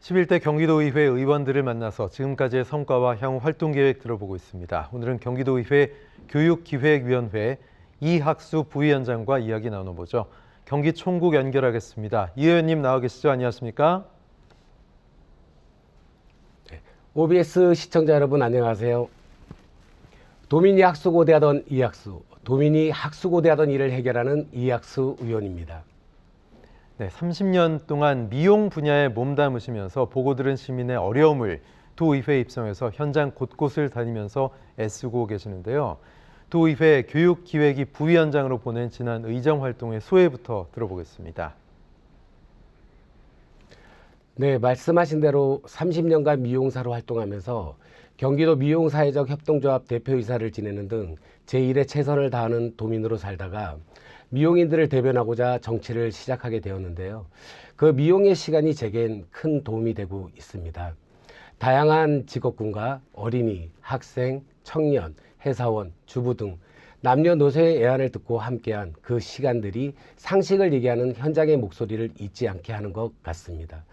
11대 경기도의회 의원들을 만나서 지금까지의 성과와 향후 활동 계획 들어보고 있습니다. 오늘은 경기도의회 교육기획위원회 이학수 부위원장과 이야기 나눠보죠. 경기 총국 연결하겠습니다. 이 의원님 나와 계시죠? 안녕하십니까? OBS 시청자 여러분 안녕하세요. 도민이 학수고대하던 이학수, 도민이 학수고대하던 일을 해결하는 이학수 의원입니다. 네, 30년 동안 미용 분야에 몸담으시면서 보고 들은 시민의 어려움을 도의회에 입성해서 현장 곳곳을 다니면서 애쓰고 계시는데요. 도의회 교육기획위 부위원장으로 보낸 지난 의정활동의 소회부터 들어보겠습니다. 네, 말씀하신 대로 30년간 미용사로 활동하면서 경기도 미용사회적 협동조합 대표이사를 지내는 등 제1의 최선을 다하는 도민으로 살다가 미용인들을 대변하고자 정치를 시작하게 되었는데요. 그 미용의 시간이 제겐 큰 도움이 되고 있습니다. 다양한 직업군과 어린이, 학생, 청년, 회사원, 주부 등 남녀노소의 애환을 듣고 함께한 그 시간들이 상식을 얘기하는 현장의 목소리를 잊지 않게 하는 것 같습니다.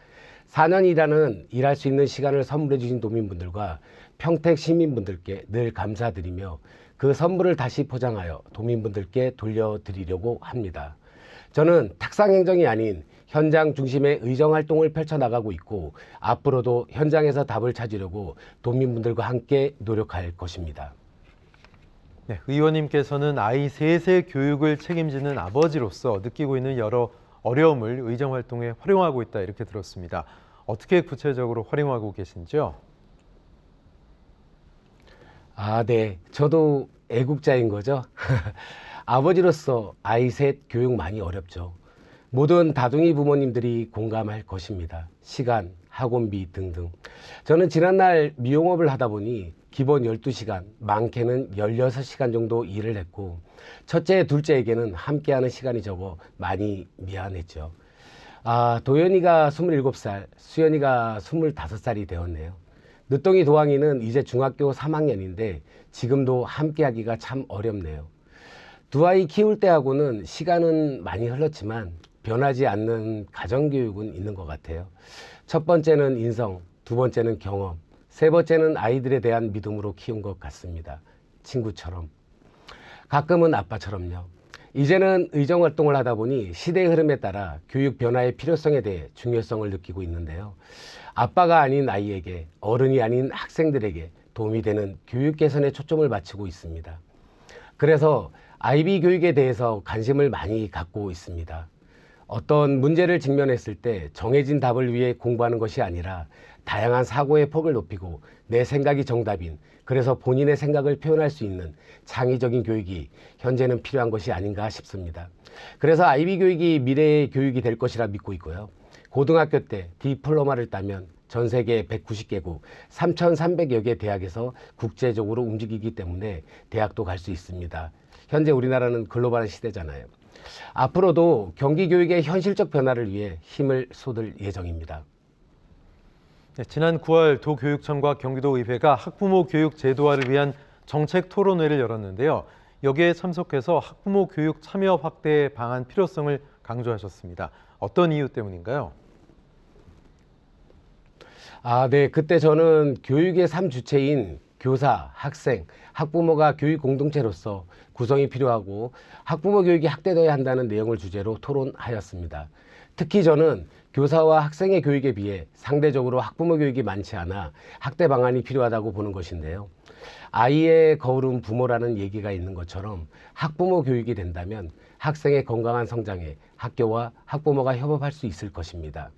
4년 일할 수 있는 시간을 선물해 주신 도민분들과 평택 시민분들께 늘 감사드리며 그 선물을 다시 포장하여 도민분들께 돌려드리려고 합니다. 저는 탁상행정이 아닌 현장 중심의 의정활동을 펼쳐나가고 있고 앞으로도 현장에서 답을 찾으려고 도민분들과 함께 노력할 것입니다. 네, 의원님께서는 아이 셋의 교육을 책임지는 아버지로서 느끼고 있는 여러 어려움을 의정활동에 활용하고 있다 이렇게 들었습니다. 어떻게 구체적으로 활용하고 계신지요? 네. 저도 애국자인 거죠. 아버지로서 아이 셋 교육 많이 어렵죠. 모든 다둥이 부모님들이 공감할 것입니다. 시간, 학원비 등등. 저는 지난날 미용업을 하다 보니 기본 12시간, 많게는 16시간 정도 일을 했고 첫째, 둘째에게는 함께하는 시간이 적어 많이 미안했죠. 도연이가 27살, 수연이가 25살이 되었네요. 늦둥이 도항이는 이제 중학교 3학년인데 지금도 함께하기가 참 어렵네요. 두 아이 키울 때하고는 시간은 많이 흘렀지만 변하지 않는 가정교육은 있는 것 같아요. 첫 번째는 인성, 두 번째는 경험, 세 번째는 아이들에 대한 믿음으로 키운 것 같습니다. 친구처럼. 가끔은 아빠처럼요. 이제는 의정활동을 하다 보니 시대의 흐름에 따라 교육 변화의 필요성에 대해 중요성을 느끼고 있는데요. 아빠가 아닌 아이에게, 어른이 아닌 학생들에게 도움이 되는 교육 개선에 초점을 맞추고 있습니다. 그래서 아이비 교육에 대해서 관심을 많이 갖고 있습니다. 어떤 문제를 직면했을 때 정해진 답을 위해 공부하는 것이 아니라 다양한 사고의 폭을 높이고 내 생각이 정답인, 그래서 본인의 생각을 표현할 수 있는 창의적인 교육이 현재는 필요한 것이 아닌가 싶습니다. 그래서 아이비 교육이 미래의 교육이 될 것이라 믿고 있고요. 고등학교 때 디플로마를 따면 전 세계 190개국 3,300여 개 대학에서 국제적으로 움직이기 때문에 대학도 갈 수 있습니다. 현재 우리나라는 글로벌한 시대잖아요. 앞으로도 경기교육의 현실적 변화를 위해 힘을 쏟을 예정입니다. 네, 지난 9월 도교육청과 경기도의회가 학부모 교육 제도화를 위한 정책 토론회를 열었는데요. 여기에 참석해서 학부모 교육 참여 확대 방안 필요성을 강조하셨습니다. 어떤 이유 때문인가요? 네. 그때 저는 교육의 3주체인 교사, 학생, 학부모가 교육 공동체로서 구성이 필요하고 학부모 교육이 확대되어야 한다는 내용을 주제로 토론하였습니다. 특히 저는 교사와 학생의 교육에 비해 상대적으로 학부모 교육이 많지 않아 확대 방안이 필요하다고 보는 것인데요. 아이의 거울은 부모라는 얘기가 있는 것처럼 학부모 교육이 된다면 학생의 건강한 성장에 학교와 학부모가 협업할 수 있을 것입니다.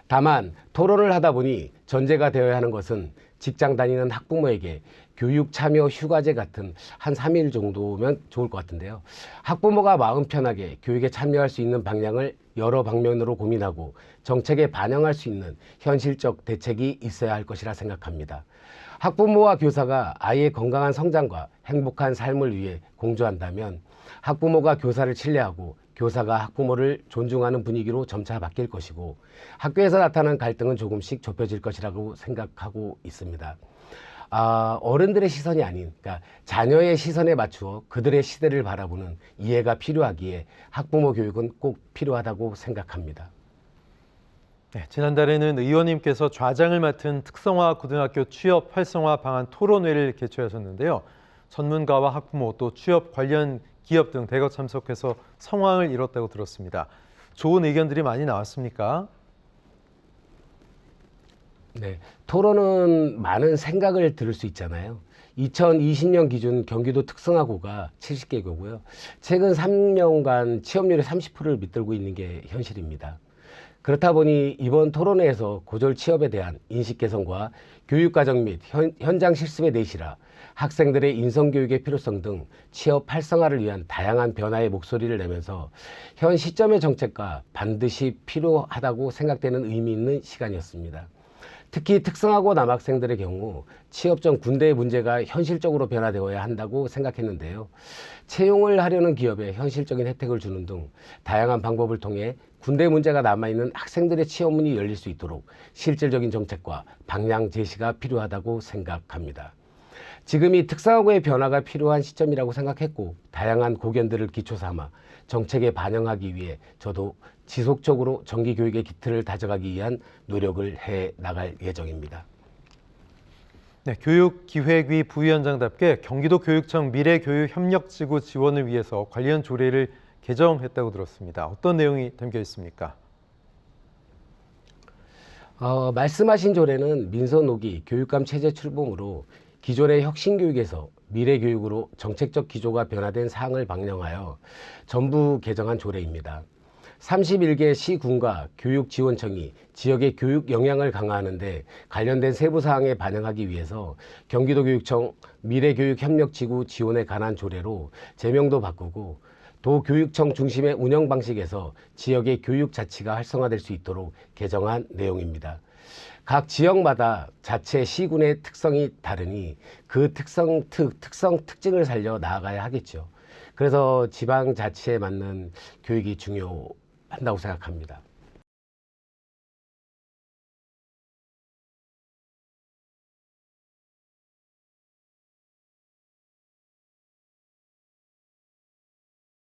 다만 토론을 하다 보니 전제가 되어야 하는 것은 직장 다니는 학부모에게 교육 참여 휴가제 같은 한 3일 정도면 좋을 것 같은데요. 학부모가 마음 편하게 교육에 참여할 수 있는 방향을 여러 방면으로 고민하고 정책에 반영할 수 있는 현실적 대책이 있어야 할 것이라 생각합니다. 학부모와 교사가 아이의 건강한 성장과 행복한 삶을 위해 공조한다면 학부모가 교사를 신뢰하고 교사가 학부모를 존중하는 분위기로 점차 바뀔 것이고 학교에서 나타난 갈등은 조금씩 좁혀질 것이라고 생각하고 있습니다. 어른들의 시선이 아닌, 그러니까 자녀의 시선에 맞추어 그들의 시대를 바라보는 이해가 필요하기에 학부모 교육은 꼭 필요하다고 생각합니다. 네, 지난달에는 의원님께서 좌장을 맡은 특성화 고등학교 취업 활성화 방안 토론회를 개최하셨는데요. 전문가와 학부모 또 취업 관련 기업 등 대거 참석해서 성황을 이뤘다고 들었습니다. 좋은 의견들이 많이 나왔습니까? 네, 토론은 많은 생각을 들을 수 있잖아요. 2020년 기준 경기도 특성화고가 70개고요. 최근 3년간 취업률의 30%를 밑들고 있는 게 현실입니다. 그렇다 보니 이번 토론회에서 고졸 취업에 대한 인식 개선과 교육과정 및 현장 실습의 내실화, 학생들의 인성교육의 필요성 등 취업 활성화를 위한 다양한 변화의 목소리를 내면서 현 시점의 정책과 반드시 필요하다고 생각되는 의미 있는 시간이었습니다. 특히 특성화고 남학생들의 경우 취업 전 군대의 문제가 현실적으로 변화되어야 한다고 생각했는데요. 채용을 하려는 기업에 현실적인 혜택을 주는 등 다양한 방법을 통해 군대 문제가 남아있는 학생들의 취업문이 열릴 수 있도록 실질적인 정책과 방향 제시가 필요하다고 생각합니다. 지금이 특성화고의 변화가 필요한 시점이라고 생각했고 다양한 고견들을 기초 삼아 정책에 반영하기 위해 저도 지속적으로 정기교육의 기틀을 다져가기 위한 노력을 해 나갈 예정입니다. 네, 교육기획위 부위원장답게 경기도 교육청 미래교육협력지구 지원을 위해서 관련 조례를 개정했다고 들었습니다. 어떤 내용이 담겨 있습니까? 말씀하신 조례는 민선호기 교육감 체제 출범으로 기존의 혁신교육에서 미래교육으로 정책적 기조가 변화된 사항을 방영하여 전부 개정한 조례입니다. 31개 시군과 교육지원청이 지역의 교육 역량을 강화하는 데 관련된 세부 사항에 반영하기 위해서 경기도교육청 미래교육협력지구 지원에 관한 조례로 제명도 바꾸고 도교육청 중심의 운영 방식에서 지역의 교육 자치가 활성화될 수 있도록 개정한 내용입니다. 각 지역마다 자체 시군의 특성이 다르니 그 특징을 살려 나아가야 하겠죠. 그래서 지방자치에 맞는 교육이 중요한다고 생각합니다.